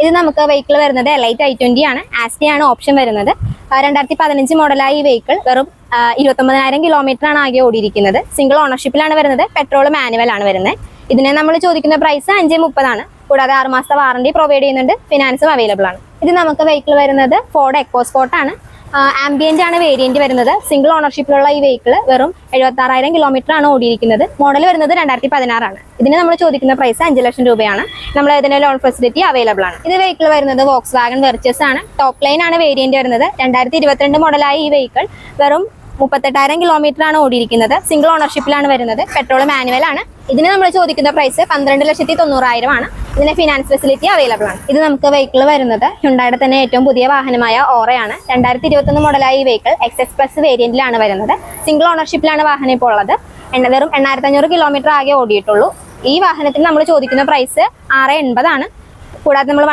ഇത് നമുക്ക് വെഹിക്കിൾ വരുന്നത് എലൈറ്റ് i20 ആണ്. ആസ്റ്റി ആണ് ഓപ്ഷൻ വരുന്നത്. 2015 മോഡലായ ഈ വെഹിക്കിൾ വെറും 29,000 കിലോമീറ്റർ ആണ് ആകെ ഓടിയിരിക്കുന്നത്. സിംഗിൾ ഓണർഷിപ്പിലാണ് വരുന്നത്. പെട്രോൾ മാനുവൽ ആണ് വരുന്നത്. ഇതിനെ നമ്മൾ ചോദിക്കുന്ന പ്രൈസ് 530 ആണ്. കൂടാതെ 6 മാസത്തെ വാറണ്ടി പ്രൊവൈഡ് ചെയ്യുന്നുണ്ട്. ഫിനാൻസും അവൈലബിൾ ആണ്. ഇത് നമുക്ക് വെഹിക്കിൾ വരുന്നത് ഫോർഡ് എക്കോസ്പോർട്ട് ആണ്. ആംബിയന്റ് ആണ് വേരിയന്റ് വരുന്നത്. സിംഗിൾ ഓണർഷിപ്പിലുള്ള ഈ വെഹിക്കിൾ വെറും 76,000 കിലോമീറ്റർ ആണ് ഓടിയിരിക്കുന്നത്. മോഡൽ വരുന്നത് 2016 ആണ്. ഇതിന് നമ്മൾ ചോദിക്കുന്ന പ്രൈസ് 5 ലക്ഷം രൂപയാണ്. നമ്മൾ ഇതിന് ലോൺ ഫെസിലിറ്റി അവൈലബിൾ ആണ്. ഇത് വെഹിക്കിൾ വരുന്നത് വോക്സ് വാഗൺ വെർച്ചസ് ആണ്. ടോപ്പ് ലൈൻ ആണ് വേരിയന്റ് വരുന്നത്. 2022 മോഡലായ ഈ വെഹിക്കിൾ വെറും 38,000 കിലോമീറ്റർ ആണ് ഓടിയിരിക്കുന്നത്. സിംഗിൾ ഓണർഷിപ്പിലാണ് വരുന്നത്. പെട്രോൾ മാനുവൽ ആണ്. ഇതിന് നമ്മൾ ചോദിക്കുന്ന പ്രൈസ് 12,90,000 ആണ്. ഇതിന് ഫിനാൻസ് ഫെസിലിറ്റി അവൈലബിൾ ആണ്. ഇത് നമുക്ക് വെഹിക്കിൾ വരുന്നത് ഹ്യുണ്ടായുടെ തന്നെ ഏറ്റവും പുതിയ വാഹനമായ ഓറയാണ്. 2021 മോഡലായ ഈ വെഹിക്കിൾ XS പ്ലസ് വേരിയന്റിലാണ് വരുന്നത്. സിംഗിൾ ഓണർഷിപ്പിലാണ് വാഹനം ഇപ്പോൾ ഉള്ളത്. വെറും 8,500 കിലോമീറ്റർ ആകെ ഓടിയിട്ടുള്ളൂ. ഈ വാഹനത്തിന് നമ്മൾ ചോദിക്കുന്ന പ്രൈസ് 680 ആണ്. കൂടാതെ നമ്മൾ